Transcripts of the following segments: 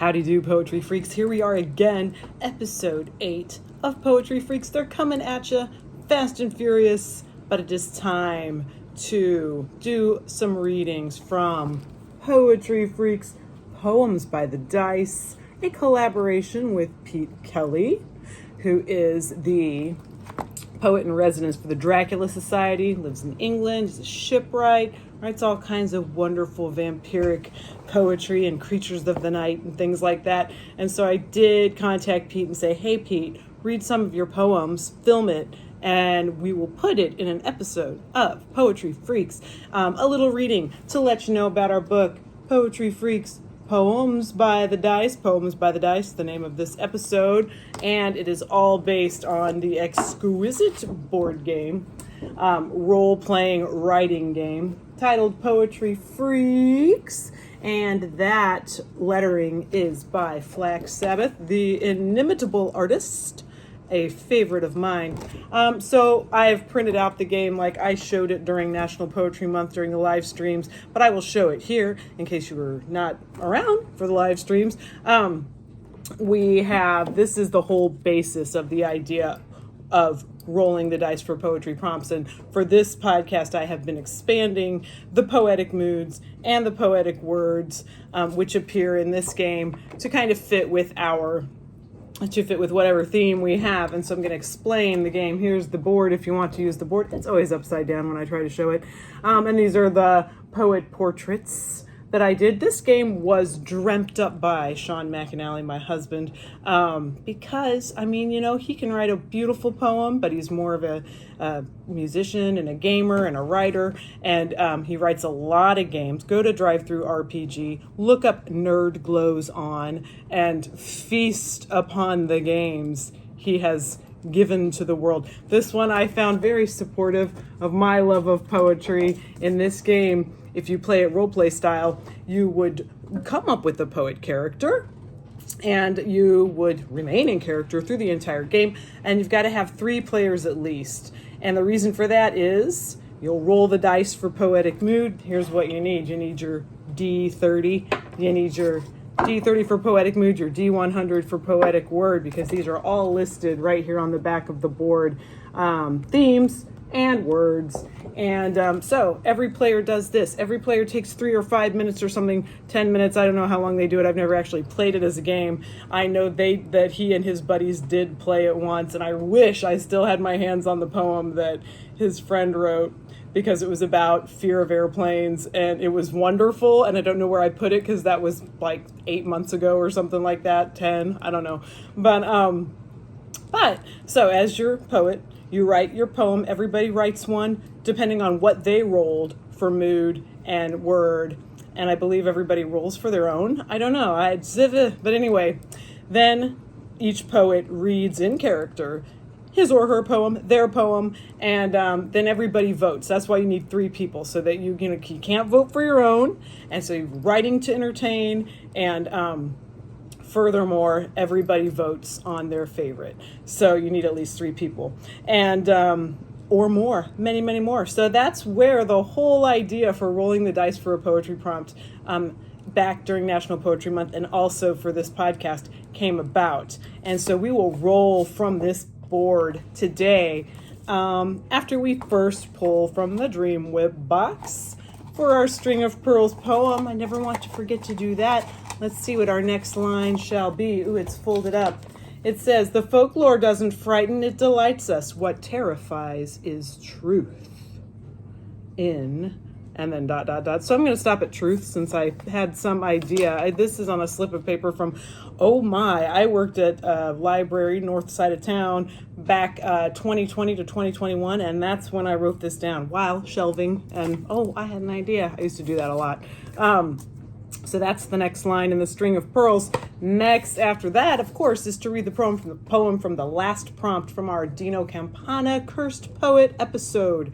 Howdy do, Poetry Freaks. Here we are again, episode 8 of Poetry Freaks. They're coming at you fast and furious, but it is time to do some readings from Poetry Freaks, Poems by the Dice, a collaboration with Pete Kelly, who is the poet in residence for the Dracula Society, lives in England, he's a shipwright, writes all kinds of wonderful vampiric poetry and creatures of the night and things like that. And so I did contact Pete and say, hey Pete, read some of your poems, film it, and we will put it in an episode of Poetry Freaks. A little reading to let you know about our book, Poetry Freaks, Poems by the Dice, the name of this episode, and it is all based on the exquisite board game, role-playing writing game titled Poetry Freaks, and that lettering is by Flax Sabbath, the inimitable artist, a favorite of mine. So I have printed out the game like I showed it during National Poetry Month during the live streams, but I will show it here in case you were not around for the live streams. This is the whole basis of the idea of rolling the dice for poetry prompts. And for this podcast, I have been expanding the poetic moods and the poetic words, which appear in this game to kind of fit with whatever theme we have. And so I'm going to explain the game. Here's the board if you want to use the board. It's always upside down when I try to show it. And these are the poet portraits that I did. This game was dreamt up by Seann McAnally, my husband, because, he can write a beautiful poem, but he's more of a musician and a gamer and a writer, and he writes a lot of games. Go to Drive-Thru RPG, look up Nerd Glows On, and feast upon the games he has given to the world. This one I found very supportive of my love of poetry. In this game, if you play it roleplay style, you would come up with a poet character and you would remain in character through the entire game, and you've got to have 3 players at least. And the reason for that is you'll roll the dice for poetic mood. Here's what you need. You need your D30. You need your D30 for poetic mood, your D100 for poetic word, because these are all listed right here on the back of the board. Themes and words. And so every player does this. Every player takes 3 or 5 minutes or something, 10 minutes. I don't know how long they do it. I've never actually played it as a game. I know that he and his buddies did play it once, and I wish I still had my hands on the poem that his friend wrote, because it was about fear of airplanes, and it was wonderful, and I don't know where I put it because that was like 8 months ago or something like that, 10, I don't know. But so as your poet, you write your poem. Everybody writes one depending on what they rolled for mood and word. And I believe everybody rolls for their own. I don't know. But anyway, then each poet reads in character his or her poem, their poem, and then everybody votes. That's why you need 3 people, so that you can't vote for your own. And so you're writing to entertain, and furthermore, everybody votes on their favorite. So you need at least 3 people. And or more, many, many more. So that's where the whole idea for rolling the dice for a poetry prompt back during National Poetry Month and also for this podcast came about. And so we will roll from this board today after we first pull from the Dream Whip box for our String of Pearls poem. I never want to forget to do that. Let's see what our next line shall be. Ooh, it's folded up. It says, the folklore doesn't frighten, it delights us. What terrifies is truth. In, and then ... So I'm going to stop at truth since I had some idea. This is on a slip of paper from, I worked at a library north side of town back 2020 to 2021, and that's when I wrote this down while shelving. And, I had an idea. I used to do that a lot. So that's the next line in the String of Pearls. Next, after that, of course, is to read the poem from the last prompt from our Dino Campana Cursed Poet episode.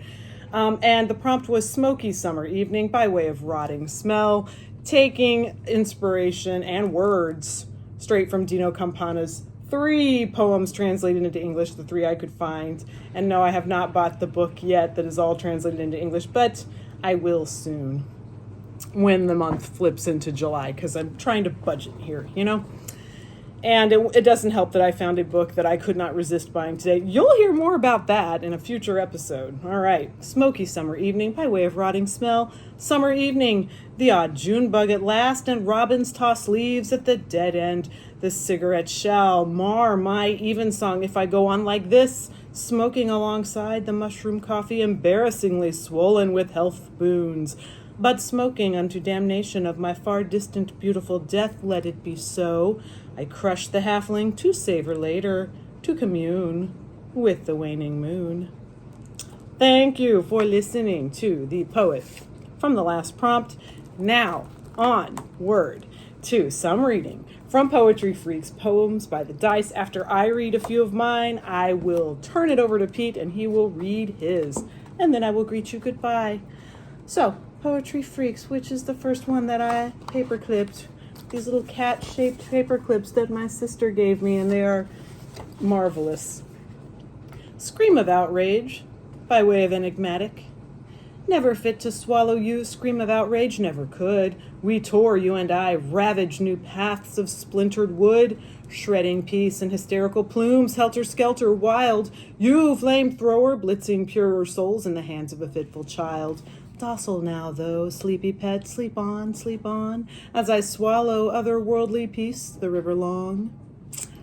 And the prompt was Smoky Summer Evening by way of rotting smell, taking inspiration and words straight from Dino Campana's 3 poems translated into English, the 3 I could find. And no, I have not bought the book yet that is all translated into English, but I will soon. when the month flips into July, because I'm trying to budget here, you know? And it doesn't help that I found a book that I could not resist buying today. You'll hear more about that in a future episode. All right. Smoky summer evening by way of rotting smell. Summer evening, the odd June bug at last, and robins toss leaves at the dead end. The cigarette shall mar my evensong if I go on like this, smoking alongside the mushroom coffee embarrassingly swollen with health boons. But smoking unto damnation of my far distant beautiful death, let it be so. I crush the halfling to savor later, to commune with the waning moon. Thank you for listening to The Poet from the Last Prompt. Now, onward to some reading from Poetry Freaks, Poems by the Dice. After I read a few of mine, I will turn it over to Pete and he will read his. And then I will greet you goodbye. So, Poetry Freaks, which is the first one that I paper clipped. These little cat-shaped paper clips that my sister gave me, and they are marvelous. Scream of outrage, by way of enigmatic. Never fit to swallow you, scream of outrage, never could. We tore, you and I, ravaged new paths of splintered wood, shredding peace and hysterical plumes, helter-skelter, wild. You, flamethrower, blitzing purer souls in the hands of a fitful child. Docile now, though, sleepy pet, sleep on, as I swallow otherworldly peace the river long.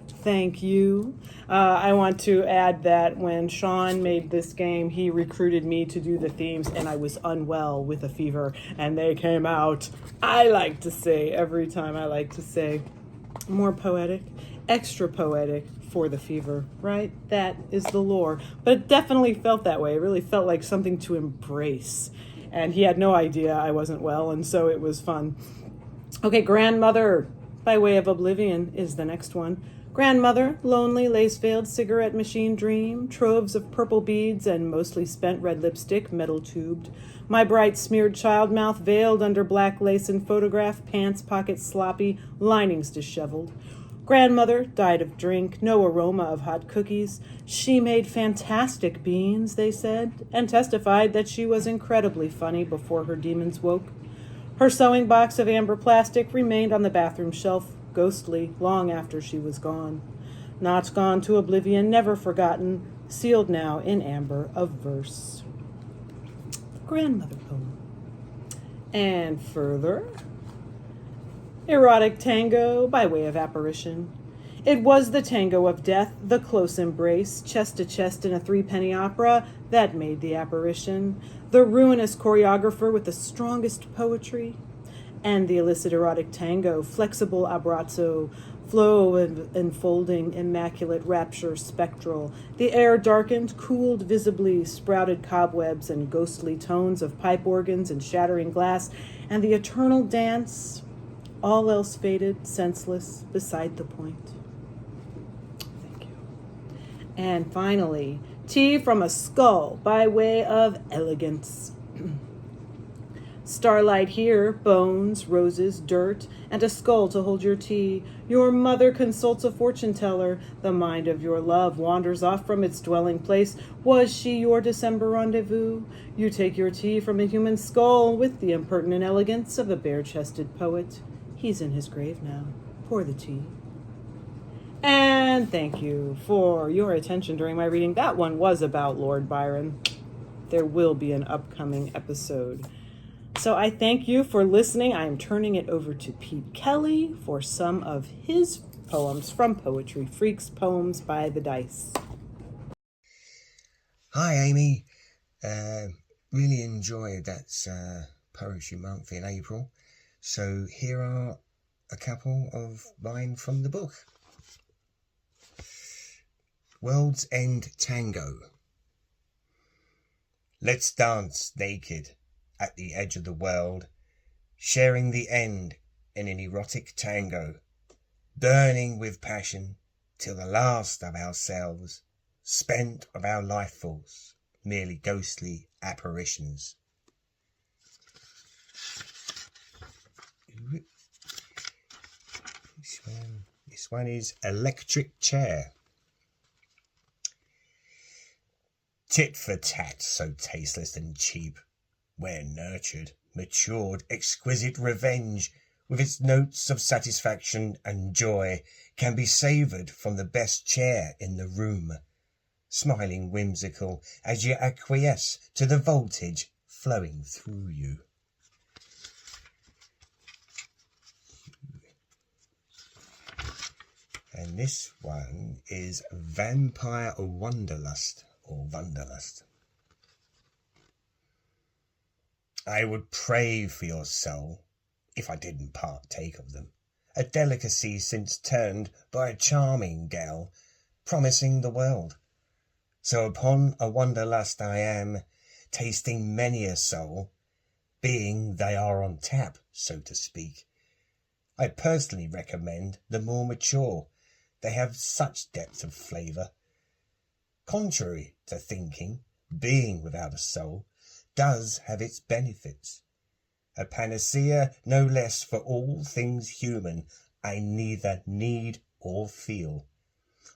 Thank you. I want to add that when Sean made this game, he recruited me to do the themes, and I was unwell with a fever, and they came out, I like to say, every time I like to say, more poetic, extra poetic for the fever, right? That is the lore. But it definitely felt that way. It really felt like something to embrace. And he had no idea I wasn't well, and so it was fun. Okay, Grandmother, by way of oblivion, is the next one. Grandmother, lonely, lace-veiled cigarette machine dream, troves of purple beads and mostly spent red lipstick, metal-tubed. My bright smeared child mouth veiled under black lace and photograph, pants pockets sloppy, linings disheveled. Grandmother died of drink, no aroma of hot cookies. She made fantastic beans, they said, and testified that she was incredibly funny before her demons woke. Her sewing box of amber plastic remained on the bathroom shelf, ghostly, long after she was gone. Not gone to oblivion, never forgotten, sealed now in amber of verse. Grandmother poem. And further, erotic tango by way of apparition. It was the tango of death, the close embrace, chest to chest in a threepenny opera, that made the apparition. The ruinous choreographer with the strongest poetry, and the illicit erotic tango, flexible abbraccio, flow of enfolding, immaculate rapture, spectral. The air darkened, cooled visibly, sprouted cobwebs and ghostly tones of pipe organs and shattering glass, and the eternal dance, all else faded, senseless, beside the point. Thank you. And finally, tea from a skull by way of elegance. Starlight here, bones, roses, dirt, and a skull to hold your tea. Your mother consults a fortune teller. The mind of your love wanders off from its dwelling place. Was she your December rendezvous? You take your tea from a human skull with the impertinent elegance of a bare-chested poet. He's in his grave now. Pour the tea. And thank you for your attention during my reading. That one was about Lord Byron. There will be an upcoming episode. So I thank you for listening. I am turning it over to Pete Kelly for some of his poems from Poetry Freaks, Poems by the Dice. Hi, Amy. Really enjoyed that Poetry Month in April. So here are a couple of mine from the book. World's End Tango. Let's dance naked at the edge of the world, sharing the end in an erotic tango, burning with passion till the last of ourselves, spent of our life force, merely ghostly apparitions. This one is Electric Chair. Tit for tat, so tasteless and cheap. We're nurtured, matured, exquisite revenge, with its notes of satisfaction and joy, can be savoured from the best chair in the room, smiling whimsical as you acquiesce to the voltage flowing through you. And this one is Vampire Wanderlust, or Wanderlust. I would pray for your soul, if I didn't partake of them, a delicacy since turned by a charming gal, promising the world. So upon a wanderlust I am, tasting many a soul, being they are on tap, so to speak. I personally recommend the more mature. They have such depth of flavour. Contrary to thinking, being without a soul does have its benefits. A panacea no less for all things human I neither need or feel.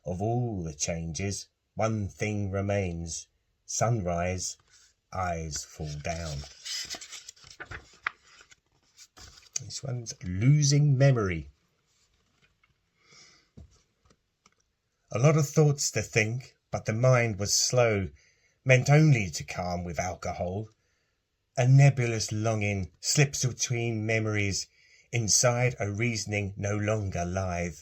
Of all the changes, one thing remains. Sunrise, eyes fall down. This one's Losing Memory. A lot of thoughts to think, but the mind was slow, meant only to calm with alcohol. A nebulous longing slips between memories, inside a reasoning no longer lithe.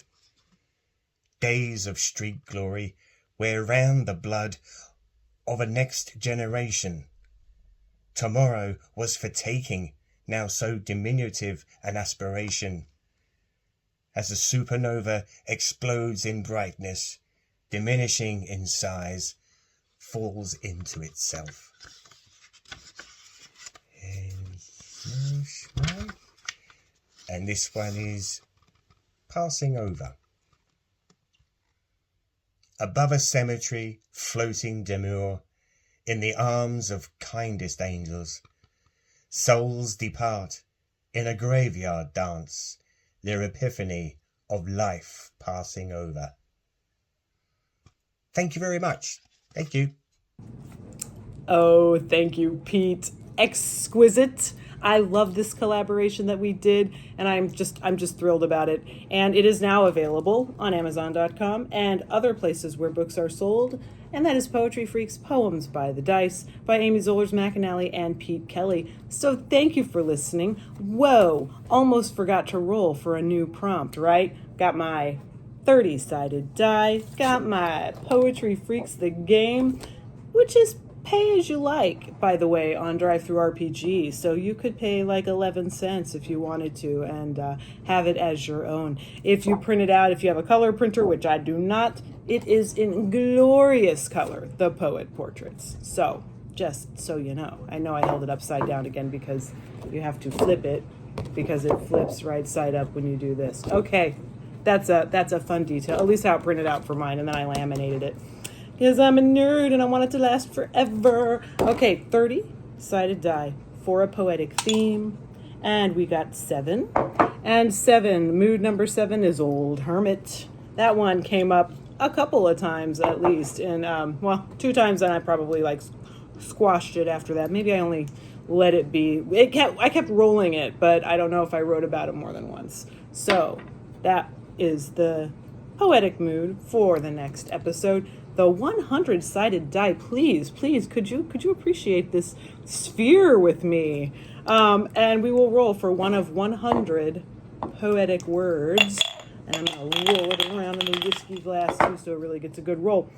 Days of street glory, where ran the blood of a next generation. Tomorrow was for taking, now so diminutive an aspiration. As a supernova explodes in brightness, diminishing in size, falls into itself. And this one is Passing Over. Above a cemetery, floating demure, in the arms of kindest angels, souls depart in a graveyard dance, their epiphany of life passing over. Thank you very much. Thank you. Oh, thank you, Pete. Exquisite. I love this collaboration that we did, and I'm just thrilled about it. And it is now available on Amazon.com and other places where books are sold. And that is Poetry Freaks Poems by the Dice by Amy Zollers McAnally and Pete Kelly. So thank you for listening. Whoa, almost forgot to roll for a new prompt, right? Got my 30-sided die, got my Poetry Freaks the game, which is pay as you like, by the way, on DriveThruRPG. So you could pay like 11 cents if you wanted to and have it as your own. If you print it out, if you have a color printer, which I do not, it is in glorious color, the poet portraits. So just so you know. I know I held it upside down again because you have to flip it because it flips right side up when you do this. Okay, that's a fun detail. At least how it printed out for mine, and then I laminated it. Because I'm a nerd and I want it to last forever. Okay, 30-sided die for a poetic theme. And we got 7. And 7, mood number 7 is Old Hermit. That one came up a couple of times at least. And, 2 times, and I probably squashed it after that. Maybe I only let it be. I kept rolling it, but I don't know if I wrote about it more than once. So that is the poetic mood for the next episode. The 100-sided die, please, could you appreciate this sphere with me? And we will roll for one of 100 poetic words. And I'm going to roll it around in the whiskey glass, too, so it really gets a good roll.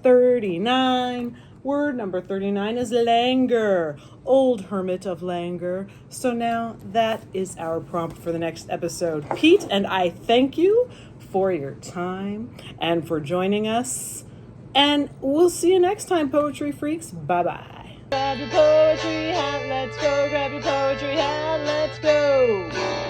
39. Word number 39 is languor. Old hermit of languor. So now that is our prompt for the next episode. Pete and I thank you for your time and for joining us. And we'll see you next time, Poetry Freaks. Bye-bye. Grab your poetry hat, let's go. Grab your poetry hat, let's go.